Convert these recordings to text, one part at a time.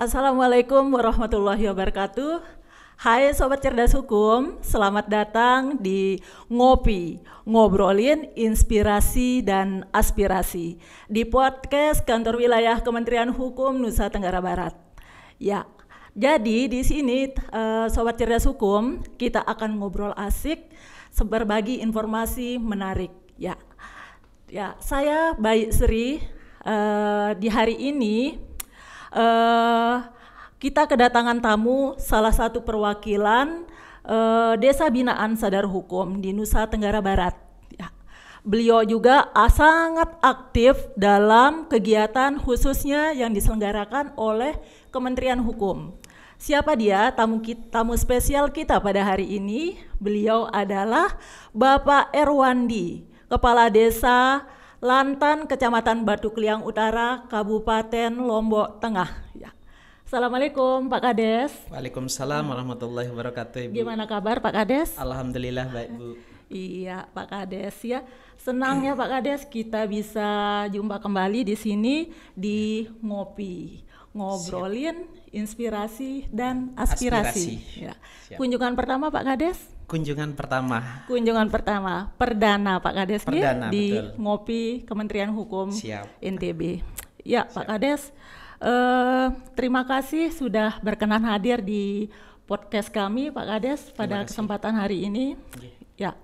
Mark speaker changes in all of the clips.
Speaker 1: Assalamualaikum warahmatullahi wabarakatuh. Hai Sobat Cerdas Hukum, selamat datang di Ngopi, Ngobrolin Inspirasi dan Aspirasi di podcast Kantor Wilayah Kementerian Hukum Nusa Tenggara Barat. Ya, jadi di sini Sobat Cerdas Hukum, kita akan ngobrol asik, berbagi informasi menarik. Ya, saya Bayi Sri. Di hari ini kita kedatangan tamu salah satu perwakilan Desa Binaan Sadar Hukum di Nusa Tenggara Barat. Ya. Beliau juga sangat aktif dalam kegiatan khususnya yang diselenggarakan oleh Kementerian Hukum. Siapa dia tamu spesial kita pada hari ini? Beliau adalah Bapak Erwandi, Kepala Desa Lantan, Kecamatan Batu Kliang Utara, Kabupaten Lombok Tengah. Ya. Assalamualaikum Pak Kades.
Speaker 2: Waalaikumsalam warahmatullahi wabarakatuh, Ibu.
Speaker 1: Gimana kabar Pak Kades?
Speaker 2: Alhamdulillah baik, Bu.
Speaker 1: Iya Pak Kades ya. Senang ya Pak Kades kita bisa jumpa kembali di sini di Ngopi, ngobrolin inspirasi dan aspirasi. Ya. Kunjungan pertama Pak Kades?
Speaker 2: Kunjungan pertama
Speaker 1: perdana Pak Kades di
Speaker 2: betul.
Speaker 1: Ngopi Kementerian Hukum NTB. Ya Pak Kades, terima kasih sudah berkenan hadir di podcast kami Pak Kades pada kesempatan hari ini. Ya.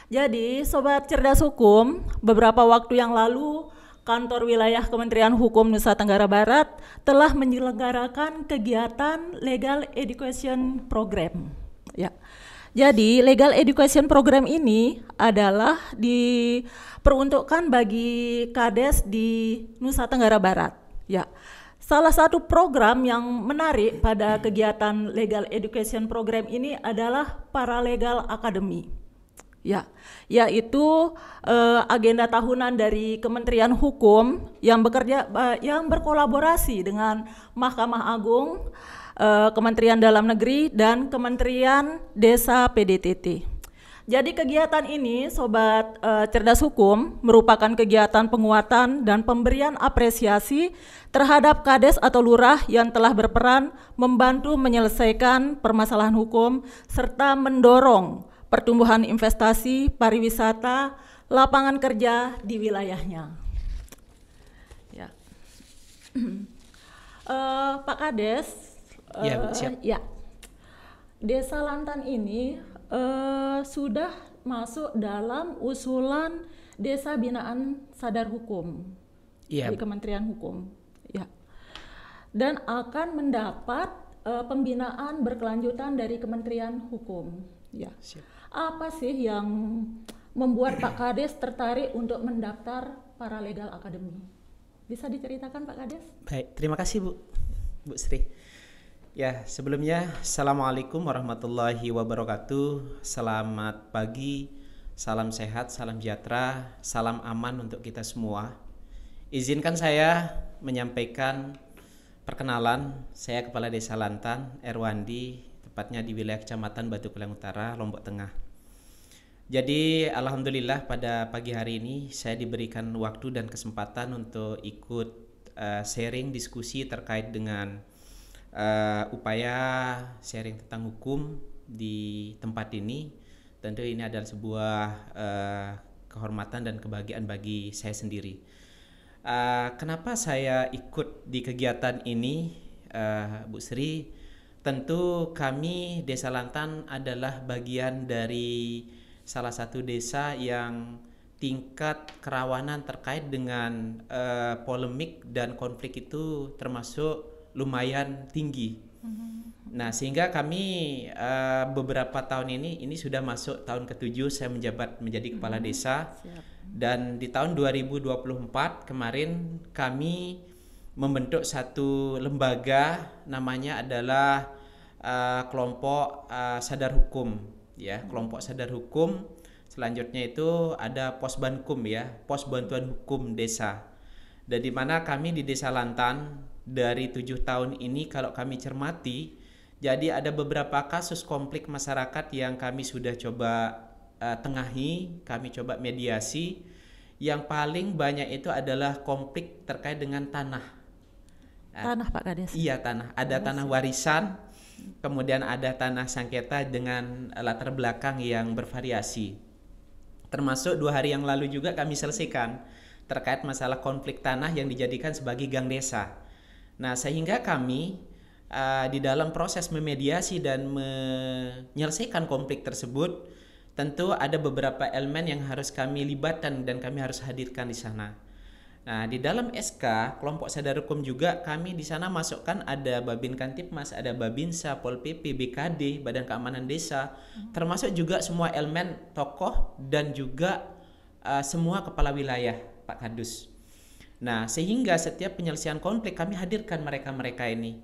Speaker 1: Jadi Sobat Cerdas Hukum, beberapa waktu yang lalu Kantor Wilayah Kementerian Hukum Nusa Tenggara Barat telah menyelenggarakan kegiatan Legal Education Program. Ya. Jadi Legal Education Program ini adalah diperuntukkan bagi Kades di Nusa Tenggara Barat. Ya, salah satu program yang menarik pada kegiatan Legal Education Program ini adalah Paralegal Academy. Ya, yaitu agenda tahunan dari Kementerian Hukum yang berkolaborasi dengan Mahkamah Agung, Kementerian Dalam Negeri dan Kementerian Desa PDTT. Jadi kegiatan ini Sobat Cerdas Hukum merupakan kegiatan penguatan dan pemberian apresiasi terhadap Kades atau Lurah yang telah berperan membantu menyelesaikan permasalahan hukum serta mendorong pertumbuhan investasi, pariwisata, lapangan kerja di wilayahnya. Ya. Pak Kades,
Speaker 2: siap.
Speaker 1: Ya, Desa Lantan ini sudah masuk dalam usulan Desa Binaan Sadar Hukum di Kementerian Hukum, ya, dan akan mendapat pembinaan berkelanjutan dari Kementerian Hukum. Ya, apa sih yang membuat Pak Kades tertarik untuk mendaftar Paralegal Academy? Bisa diceritakan Pak Kades?
Speaker 2: Baik, terima kasih Bu Sri. Ya, sebelumnya Assalamualaikum warahmatullahi wabarakatuh. Selamat pagi, salam sehat, salam sejahtera, salam aman untuk kita semua. Izinkan saya menyampaikan perkenalan. Saya Kepala Desa Lantan, Erwandi, tepatnya di wilayah Kecamatan Batu Kliang Utara, Lombok Tengah. Jadi alhamdulillah pada pagi hari ini saya diberikan waktu dan kesempatan untuk ikut sharing diskusi terkait dengan upaya sharing tentang hukum di tempat ini. Tentu ini adalah sebuah kehormatan dan kebahagiaan bagi saya sendiri. Kenapa saya ikut di kegiatan ini, Bu Sri? Tentu kami Desa Lantan adalah bagian dari salah satu desa yang tingkat kerawanan terkait dengan polemik dan konflik itu termasuk lumayan tinggi. Nah, sehingga kami beberapa tahun ini sudah masuk tahun ke-7 saya menjabat menjadi kepala desa. Dan di tahun 2024 kemarin kami membentuk satu lembaga, namanya adalah kelompok sadar hukum, ya, kelompok sadar hukum. Selanjutnya itu ada Posbankum, ya, Pos Bantuan Hukum Desa. Dan di mana kami di Desa Lantan dari 7 tahun ini kalau kami cermati, jadi ada beberapa kasus konflik masyarakat yang kami sudah coba tengahi, kami coba mediasi. Yang paling banyak itu adalah konflik terkait dengan tanah.
Speaker 1: Tanah Pak Kades?
Speaker 2: Iya, tanah. Ada tanah warisan, kemudian ada tanah sengketa dengan latar belakang yang bervariasi. Termasuk 2 hari yang lalu juga kami selesaikan terkait masalah konflik tanah yang dijadikan sebagai gang desa. Nah, sehingga kami di dalam proses memediasi dan menyelesaikan konflik tersebut, tentu ada beberapa elemen yang harus kami libatkan dan kami harus hadirkan di sana. Nah, di dalam SK kelompok sadar hukum juga kami di sana masukkan ada Babin Kantipmas, ada Babinsa, Pol PP, BKD, Badan Keamanan Desa, termasuk juga semua elemen tokoh dan juga semua kepala wilayah Pak Kadus. Nah, sehingga setiap penyelesaian konflik kami hadirkan mereka-mereka ini.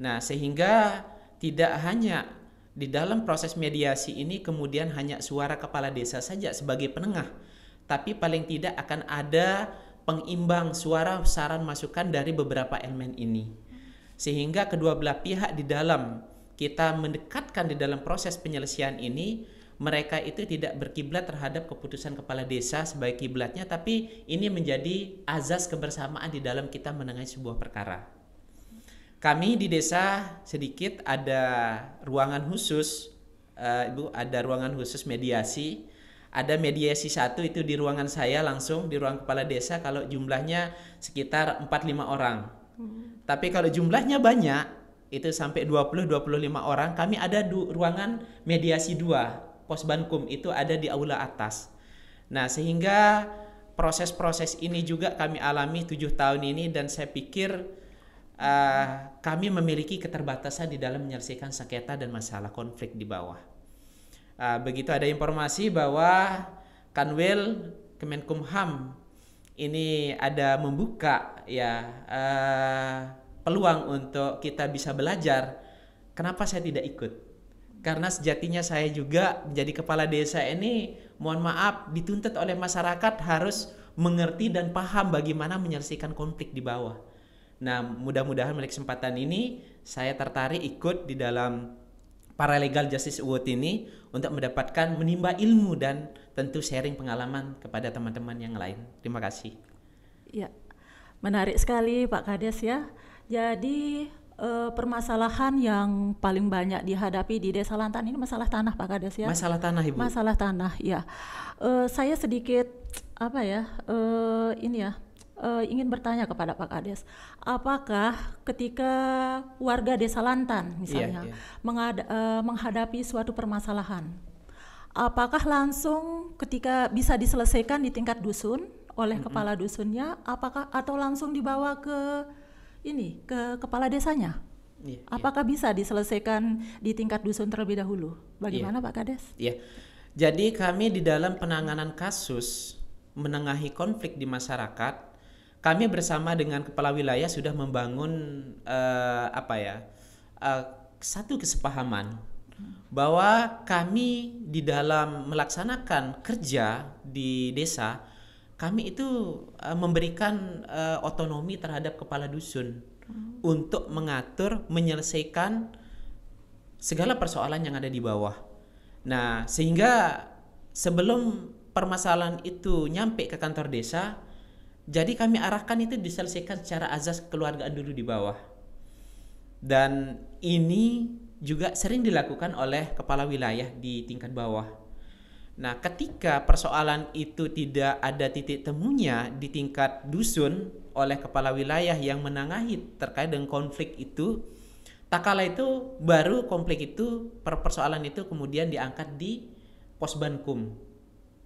Speaker 2: Nah, sehingga tidak hanya di dalam proses mediasi ini kemudian hanya suara kepala desa saja sebagai penengah, tapi paling tidak akan ada pengimbang suara, saran, masukan dari beberapa elemen ini. Sehingga kedua belah pihak di dalam kita mendekatkan di dalam proses penyelesaian ini, mereka itu tidak berkiblat terhadap keputusan kepala desa sebagai kiblatnya, tapi ini menjadi azas kebersamaan di dalam kita menengahi sebuah perkara. Kami di desa sedikit ada ruangan khusus, Ibu, ada ruangan khusus mediasi. Ada mediasi 1 itu di ruangan saya langsung, di ruang kepala desa, kalau jumlahnya sekitar 4-5 orang. Tapi kalau jumlahnya banyak, itu sampai 20-25 orang, kami ada ruangan mediasi 2, Posbankum, itu ada di aula atas. Nah, sehingga proses-proses ini juga kami alami 7 tahun ini, dan saya pikir kami memiliki keterbatasan di dalam menyelesaikan sengketa dan masalah konflik di bawah. Begitu ada informasi bahwa Kanwil Kemenkumham ini ada membuka peluang untuk kita bisa belajar, kenapa saya tidak ikut? Karena sejatinya saya juga menjadi kepala desa ini, mohon maaf, dituntut oleh masyarakat harus mengerti dan paham bagaimana menyelesaikan konflik di bawah. Nah, mudah-mudahan melalui kesempatan ini saya tertarik ikut di dalam Paralegal Justice Award ini untuk mendapatkan menimba ilmu dan tentu sharing pengalaman kepada teman-teman yang lain. Terima kasih.
Speaker 1: Ya, menarik sekali Pak Kades ya. Jadi permasalahan yang paling banyak dihadapi di Desa Lantan ini masalah tanah Pak Kades ya.
Speaker 2: Masalah tanah, Ibu.
Speaker 1: Masalah tanah ya. Saya sedikit ingin bertanya kepada Pak Kades, apakah ketika warga Desa Lantan misalnya menghadapi suatu permasalahan, apakah langsung ketika bisa diselesaikan di tingkat dusun oleh kepala dusunnya, atau langsung dibawa ke kepala desanya? Apakah bisa diselesaikan di tingkat dusun terlebih dahulu? Bagaimana Pak Kades?
Speaker 2: Jadi kami di dalam penanganan kasus menengahi konflik di masyarakat, kami bersama dengan kepala wilayah sudah membangun satu kesepahaman bahwa kami di dalam melaksanakan kerja di desa, kami itu memberikan otonomi terhadap kepala dusun untuk mengatur, menyelesaikan segala persoalan yang ada di bawah. Nah, sehingga sebelum permasalahan itu nyampe ke kantor desa, jadi kami arahkan itu diselesaikan secara azas kekeluargaan dulu di bawah. Dan ini juga sering dilakukan oleh kepala wilayah di tingkat bawah. Nah, ketika persoalan itu tidak ada titik temunya di tingkat dusun oleh kepala wilayah yang menengahi terkait dengan konflik itu, tak kala itu baru konflik itu, persoalan itu kemudian diangkat di Posbankum.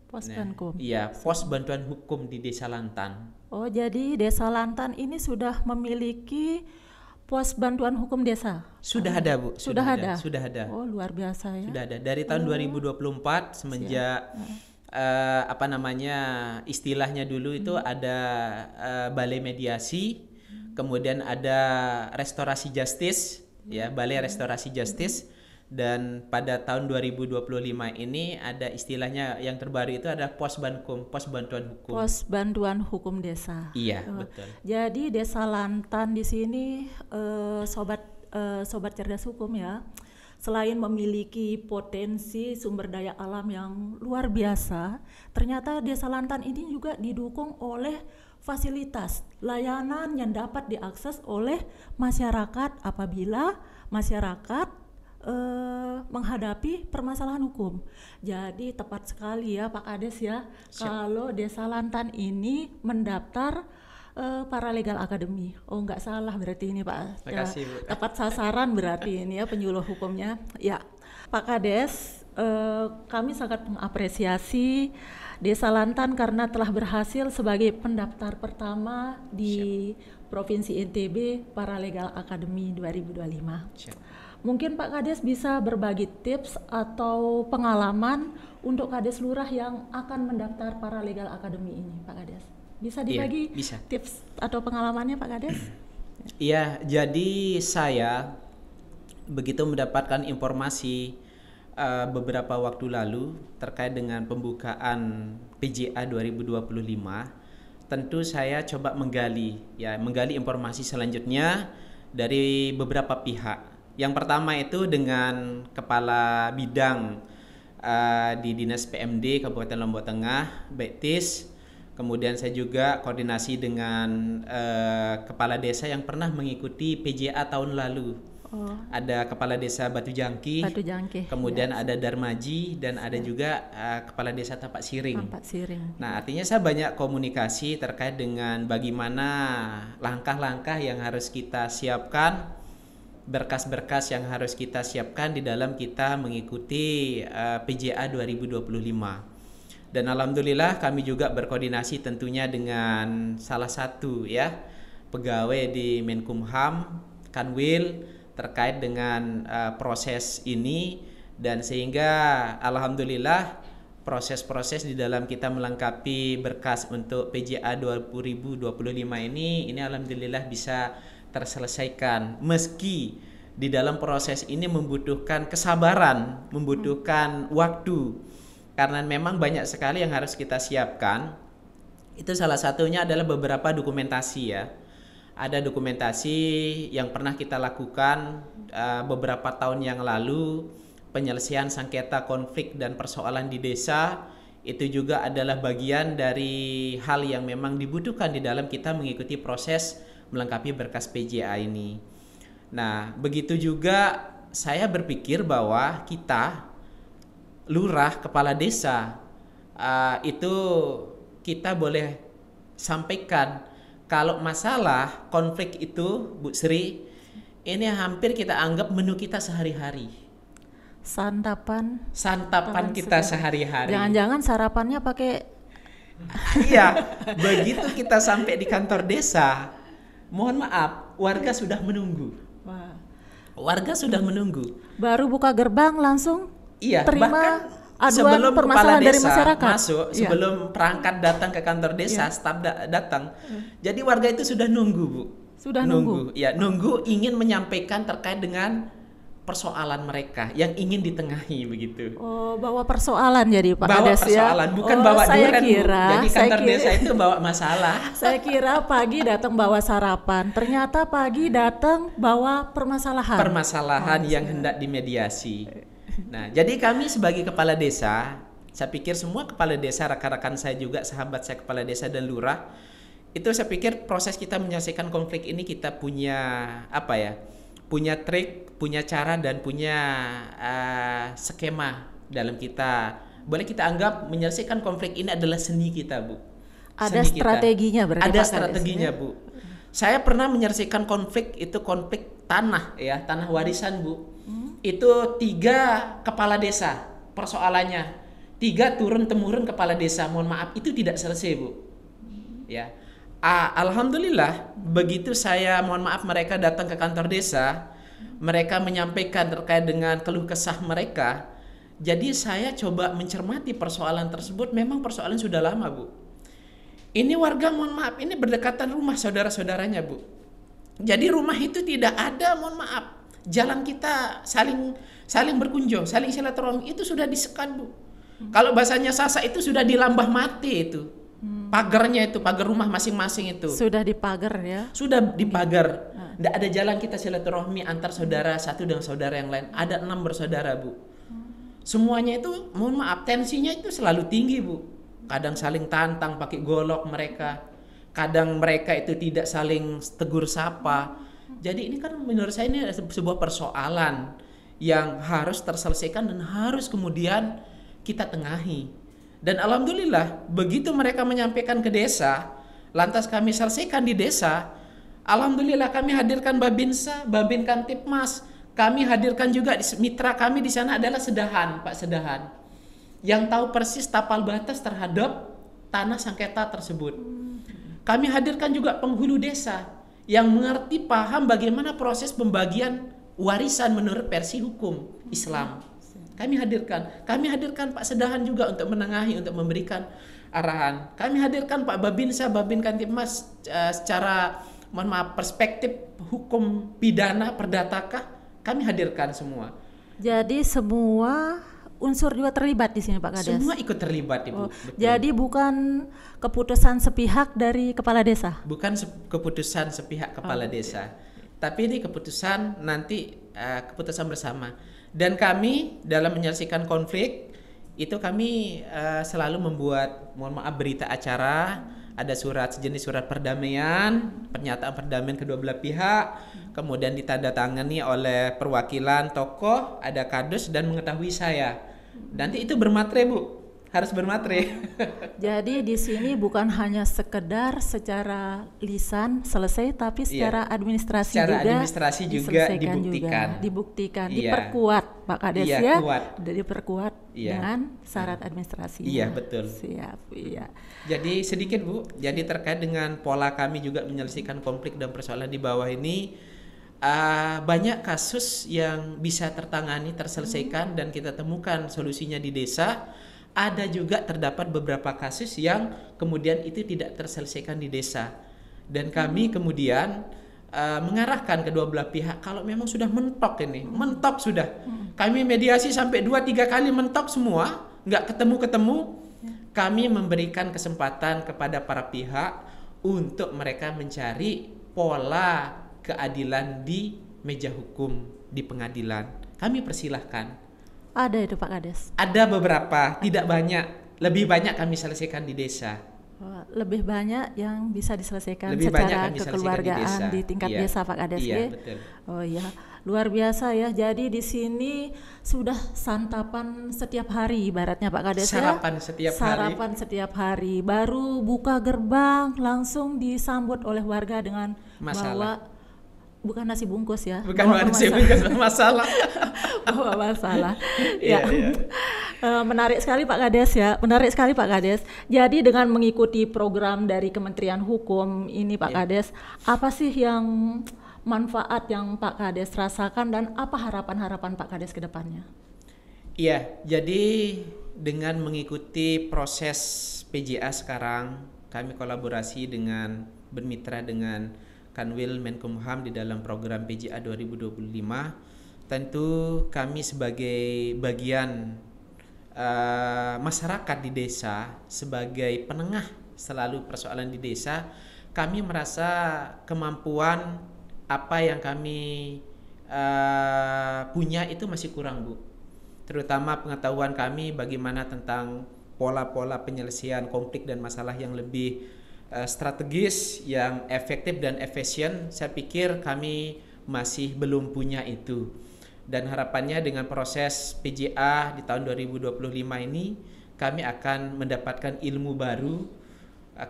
Speaker 1: Posbankum.
Speaker 2: Pos Bantuan Hukum di Desa Lantan.
Speaker 1: Oh, jadi Desa Lantan ini sudah memiliki Pos Bantuan Hukum Desa?
Speaker 2: Sudah ada, Bu.
Speaker 1: Sudah ada. Oh, luar biasa ya.
Speaker 2: Sudah ada dari tahun 2024 semenjak istilahnya dulu itu ada balai mediasi, kemudian ada restorasi justice, balai restorasi justice. Dan pada tahun 2025 ini ada istilahnya yang terbaru itu ada Posbankum, Pos Bantuan Hukum.
Speaker 1: Pos Bantuan Hukum Desa.
Speaker 2: Iya, betul.
Speaker 1: Jadi Desa Lantan di sini sobat cerdas hukum ya. selain memiliki potensi sumber daya alam yang luar biasa, ternyata Desa Lantan ini juga didukung oleh fasilitas layanan yang dapat diakses oleh masyarakat apabila masyarakat menghadapi permasalahan hukum. Jadi tepat sekali ya Pak Kades ya. Siap. Kalau Desa Lantan ini mendaftar Paralegal Academy. Oh nggak salah berarti ini Pak.
Speaker 2: Makasih, Bu.
Speaker 1: Tepat sasaran berarti ini ya penyuluh hukumnya. Ya Pak Kades, kami sangat mengapresiasi Desa Lantan karena telah berhasil sebagai pendaftar pertama di Provinsi NTB Paralegal Academy 2025. Siap. Mungkin Pak Kades bisa berbagi tips atau pengalaman untuk Kades Lurah yang akan mendaftar Paralegal Academy ini, Pak Kades. Bisa dibagi bisa. Tips atau pengalamannya Pak Kades?
Speaker 2: Iya, jadi saya begitu mendapatkan informasi beberapa waktu lalu terkait dengan pembukaan PJA 2025, tentu saya coba menggali informasi selanjutnya dari beberapa pihak. Yang pertama itu dengan Kepala Bidang di Dinas PMD Kabupaten Lombok Tengah, Bektis. Kemudian saya juga koordinasi dengan Kepala Desa yang pernah mengikuti PJA tahun lalu. Ada Kepala Desa Batu Jangki, kemudian ada Darmaji, dan ada juga Kepala Desa Tapak Siring. Nah, artinya saya banyak komunikasi terkait dengan bagaimana langkah-langkah yang harus kita siapkan, berkas-berkas yang harus kita siapkan di dalam kita mengikuti PJA 2025. Dan alhamdulillah kami juga berkoordinasi tentunya dengan salah satu pegawai di Menkumham, Kanwil, terkait dengan proses ini, dan sehingga alhamdulillah proses-proses di dalam kita melengkapi berkas untuk PJA 2025 ini alhamdulillah bisa terselesaikan, meski di dalam proses ini membutuhkan kesabaran, membutuhkan waktu, karena memang banyak sekali yang harus kita siapkan. Itu salah satunya adalah beberapa dokumentasi ya. Ada dokumentasi yang pernah kita lakukan beberapa tahun yang lalu, penyelesaian sengketa konflik dan persoalan di desa. Itu juga adalah bagian dari hal yang memang dibutuhkan di dalam kita mengikuti proses melengkapi berkas PJA ini. Nah, begitu juga saya berpikir bahwa kita, lurah, kepala desa, itu kita boleh sampaikan kalau masalah konflik itu, Bu Sri, ini hampir kita anggap menu kita sehari-hari.
Speaker 1: Santapan
Speaker 2: kita sehari-hari.
Speaker 1: Jangan-jangan sarapannya pakai
Speaker 2: iya, begitu kita sampai di kantor desa, mohon maaf, warga sudah menunggu.
Speaker 1: Wah.
Speaker 2: Warga sudah menunggu.
Speaker 1: Baru buka gerbang langsung terima aduan
Speaker 2: sebelum
Speaker 1: permasalahan
Speaker 2: kepala
Speaker 1: dari
Speaker 2: desa
Speaker 1: masyarakat
Speaker 2: masuk, sebelum perangkat datang ke kantor desa, staf datang. Jadi warga itu sudah nunggu, Bu.
Speaker 1: Sudah nunggu.
Speaker 2: Ya, nunggu ingin menyampaikan terkait dengan persoalan mereka yang ingin ditengahi begitu.
Speaker 1: Oh, bawa persoalan jadi Pak
Speaker 2: Bawa
Speaker 1: Kades
Speaker 2: persoalan, bukan bawa durian. Jadi kantor desa itu bawa masalah.
Speaker 1: Saya kira pagi datang bawa sarapan, ternyata pagi datang bawa permasalahan.
Speaker 2: Permasalahan yang hendak dimediasi. Nah, jadi kami sebagai kepala desa, saya pikir semua kepala desa, rekan-rekan saya juga, sahabat saya kepala desa dan lurah, itu saya pikir proses kita menyelesaikan konflik ini kita punya punya trik, punya cara, dan punya skema dalam kita. Boleh kita anggap menyelesaikan konflik ini adalah seni kita, Bu.
Speaker 1: Ada strateginya berarti.
Speaker 2: Ada strateginya, Bu. Saya pernah menyelesaikan konflik itu, konflik tanah ya, tanah warisan, Bu. Itu 3 kepala desa persoalannya, 3 turun-temurun kepala desa. Mohon maaf, itu tidak selesai, Bu. Ya, alhamdulillah begitu saya, mohon maaf, mereka datang ke kantor desa, mereka menyampaikan terkait dengan keluh kesah mereka. Jadi saya coba mencermati persoalan tersebut. Memang persoalan sudah lama, Bu. Ini warga, mohon maaf, ini berdekatan rumah saudara-saudaranya, Bu. Jadi rumah itu tidak ada, mohon maaf, jalan kita saling berkunjung, saling silaturahmi itu sudah disekat, Bu. Kalau bahasanya Sasak itu sudah dilambah mati itu. Pagarnya itu, pagar rumah masing-masing itu.
Speaker 1: Sudah dipagar ya?
Speaker 2: Sudah dipagar. Tidak ada jalan kita silaturahmi antar saudara satu dengan saudara yang lain. Ada 6 bersaudara, Bu. Semuanya itu, mohon maaf, tensinya itu selalu tinggi, Bu. Kadang saling tantang pakai golok mereka. Kadang mereka itu tidak saling tegur sapa. Jadi ini kan menurut saya ini sebuah persoalan yang harus terselesaikan dan harus kemudian kita tengahi. Dan alhamdulillah begitu mereka menyampaikan ke desa, lantas kami selesaikan di desa. Alhamdulillah kami hadirkan Babinsa, Babin Kantipmas, kami hadirkan juga mitra kami di sana adalah Sedahan, Pak Sedahan, yang tahu persis tapal batas terhadap tanah sengketa tersebut. Kami hadirkan juga penghulu desa yang mengerti paham bagaimana proses pembagian warisan menurut versi hukum Islam. Kami hadirkan Pak Sedahan juga untuk menengahi, untuk memberikan arahan. Kami hadirkan Pak Babinsa, Babin Kantipmas secara mohon maaf perspektif hukum pidana perdatakah, kami hadirkan semua.
Speaker 1: Jadi semua unsur juga terlibat di sini Pak Kades.
Speaker 2: Semua ikut terlibat, Ibu.
Speaker 1: Jadi bukan keputusan sepihak dari kepala desa.
Speaker 2: Bukan keputusan sepihak kepala desa. Tapi ini keputusan nanti keputusan bersama. Dan kami dalam menyelesaikan konflik itu kami selalu membuat mohon maaf berita acara. Ada sejenis surat perdamaian, pernyataan perdamaian kedua belah pihak, kemudian ditandatangani oleh perwakilan tokoh, ada kadus dan mengetahui saya. Nanti itu bermatre, Bu. Harus bermatre.
Speaker 1: Jadi di sini bukan hanya sekedar secara lisan selesai, tapi secara administrasi juga dibuktikan, diperkuat Pak Kades ya. Diperkuat dengan syarat administrasi.
Speaker 2: Iya, betul.
Speaker 1: Siap, iya.
Speaker 2: Jadi sedikit, Bu. Jadi terkait dengan pola kami juga menyelesaikan konflik dan persoalan di bawah ini, banyak kasus yang bisa tertangani, terselesaikan dan kita temukan solusinya di desa. Ada juga terdapat beberapa kasus yang kemudian itu tidak terselesaikan di desa. Dan kami kemudian mengarahkan kedua belah pihak kalau memang sudah mentok ini, mentok sudah. Kami mediasi sampai 2-3 kali mentok semua, nggak ketemu-ketemu. Kami memberikan kesempatan kepada para pihak untuk mereka mencari pola keadilan di meja hukum, di pengadilan. Kami persilahkan.
Speaker 1: Ada itu Pak Kades?
Speaker 2: Ada beberapa, tidak banyak. Lebih banyak kami selesaikan di desa.
Speaker 1: Lebih banyak yang bisa diselesaikan secara kekeluargaan di tingkat desa Pak Kades.
Speaker 2: Iya, betul.
Speaker 1: Oh iya, luar biasa ya. Jadi di sini sudah santapan setiap hari ibaratnya Pak Kades ya. Sarapan setiap hari. Baru buka gerbang langsung disambut oleh warga dengan bawa bukan nasi bungkus ya.
Speaker 2: Bukan nasi bungkus, masalah.
Speaker 1: Masalah. Ya. Menarik sekali Pak Kades ya. Menarik sekali Pak Kades. Jadi dengan mengikuti program dari Kementerian Hukum ini Pak Kades, apa sih yang manfaat yang Pak Kades rasakan dan apa harapan-harapan Pak Kades ke depannya?
Speaker 2: Iya, jadi dengan mengikuti proses PJA sekarang, kami kolaborasi dengan bermitra dengan Kanwil Menkumham di dalam program PJA 2025. Tentu kami sebagai bagian masyarakat di desa, sebagai penengah selalu persoalan di desa, kami merasa kemampuan apa yang kami punya itu masih kurang, Bu. Terutama pengetahuan kami bagaimana tentang pola-pola penyelesaian konflik dan masalah yang lebih strategis, yang efektif dan efisien. Saya pikir kami masih belum punya itu. Dan harapannya dengan proses PJA di tahun 2025 ini kami akan mendapatkan ilmu baru,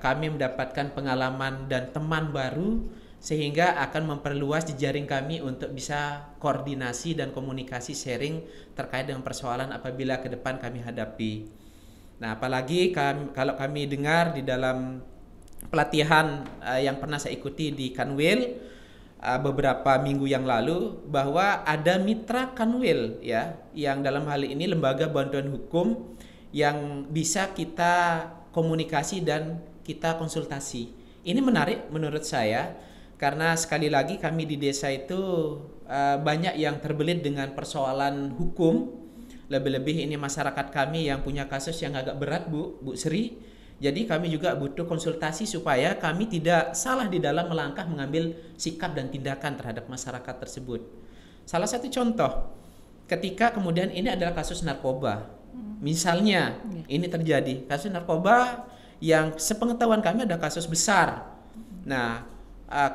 Speaker 2: kami mendapatkan pengalaman dan teman baru, sehingga akan memperluas jejaring kami untuk bisa koordinasi dan komunikasi sharing terkait dengan persoalan apabila ke depan kami hadapi. Nah, apalagi kalau kami dengar di dalam pelatihan yang pernah saya ikuti di Kanwil beberapa minggu yang lalu, bahwa ada mitra Kanwil ya, yang dalam hal ini lembaga bantuan hukum yang bisa kita komunikasi dan kita konsultasi. Ini menarik menurut saya karena sekali lagi kami di desa itu banyak yang terbelit dengan persoalan hukum. Lebih-lebih ini masyarakat kami yang punya kasus yang agak berat, Bu Sri, Jadi kami juga butuh konsultasi supaya kami tidak salah di dalam melangkah mengambil sikap dan tindakan terhadap masyarakat tersebut. Salah satu contoh, ketika kemudian ini adalah kasus narkoba. Misalnya ini terjadi kasus narkoba yang sepengetahuan kami ada kasus besar. Nah,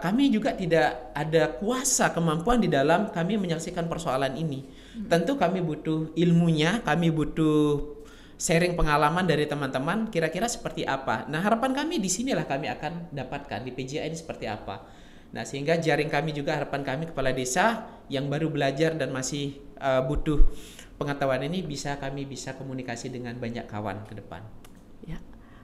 Speaker 2: kami juga tidak ada kuasa kemampuan di dalam kami menyaksikan persoalan ini. Tentu kami butuh ilmunya, kami butuh sharing pengalaman dari teman-teman kira-kira seperti apa. Nah, harapan kami di sinilah kami akan dapatkan di PJA ini seperti apa. Nah, sehingga jaring kami juga, harapan kami kepala desa yang baru belajar dan masih butuh pengetahuan ini kami bisa komunikasi dengan banyak kawan ke depan.
Speaker 1: Ya.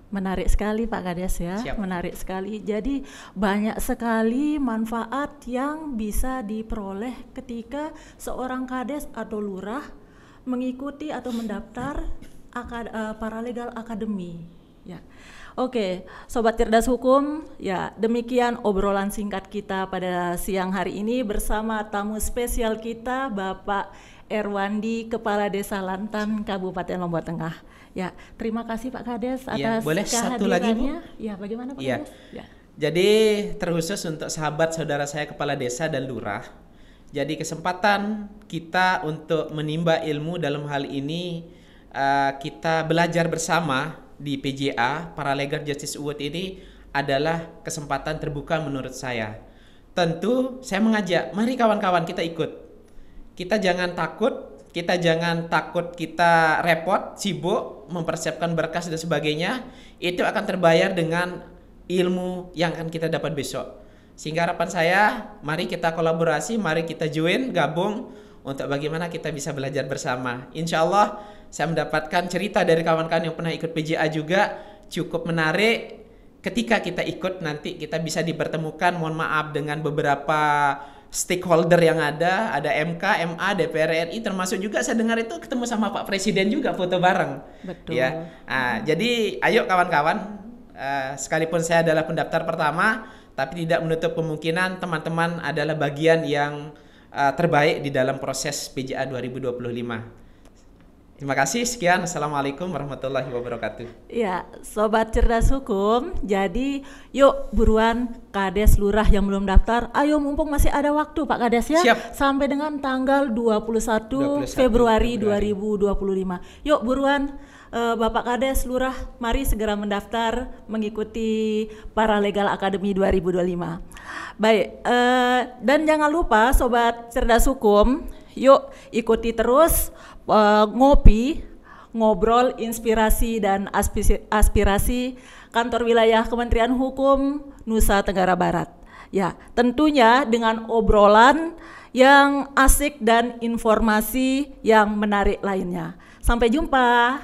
Speaker 1: Menarik sekali Pak Kades ya. Siap. Menarik sekali. Jadi banyak sekali manfaat yang bisa diperoleh ketika seorang Kades atau lurah mengikuti atau mendaftar Paralegal Academy. Ya. Oke, Sobat Cerdas Hukum, ya demikian obrolan singkat kita pada siang hari ini bersama tamu spesial kita Bapak Erwandi, Kepala Desa Lantan, Kabupaten Lombok Tengah. Ya, terima kasih Pak Kades atas
Speaker 2: boleh satu lagi, Bu?
Speaker 1: Ya, bagaimana Pak Kades? Ya.
Speaker 2: Jadi terkhusus untuk sahabat saudara saya Kepala Desa dan Lurah. Jadi kesempatan kita untuk menimba ilmu dalam hal ini, kita belajar bersama di PJA Paralegal Justice Award ini adalah kesempatan terbuka menurut saya. Tentu saya mengajak, mari kawan-kawan kita ikut. Kita jangan takut, kita repot, sibuk mempersiapkan berkas dan sebagainya. Itu akan terbayar dengan ilmu yang akan kita dapat besok. Sehingga harapan saya, mari kita kolaborasi, mari kita join, gabung untuk bagaimana kita bisa belajar bersama. Insya Allah saya mendapatkan cerita dari kawan-kawan yang pernah ikut PJA juga cukup menarik. Ketika kita ikut nanti kita bisa dipertemukan, mohon maaf, dengan beberapa stakeholder yang ada MK, MA, DPR RI, termasuk juga saya dengar itu ketemu sama Pak Presiden juga, foto bareng.
Speaker 1: Betul.
Speaker 2: Ya. Jadi ayo kawan-kawan, sekalipun saya adalah pendaftar pertama, tapi tidak menutup kemungkinan teman-teman adalah bagian yang terbaik di dalam proses PJA 2025. Terima kasih, sekian. Assalamualaikum warahmatullahi wabarakatuh.
Speaker 1: Ya, Sobat Cerdas Hukum, jadi yuk buruan Kades Lurah yang belum daftar, ayo mumpung masih ada waktu Pak Kades ya.
Speaker 2: Siap.
Speaker 1: Sampai dengan tanggal 21 Februari 2025. Yuk buruan Bapak Kades Lurah, mari segera mendaftar mengikuti Paralegal Academy 2025. Baik, dan jangan lupa Sobat Cerdas Hukum, yuk ikuti terus ngobrol, inspirasi dan aspirasi Kantor Wilayah Kementerian Hukum Nusa Tenggara Barat. Ya, tentunya dengan obrolan yang asik dan informasi yang menarik lainnya. Sampai jumpa.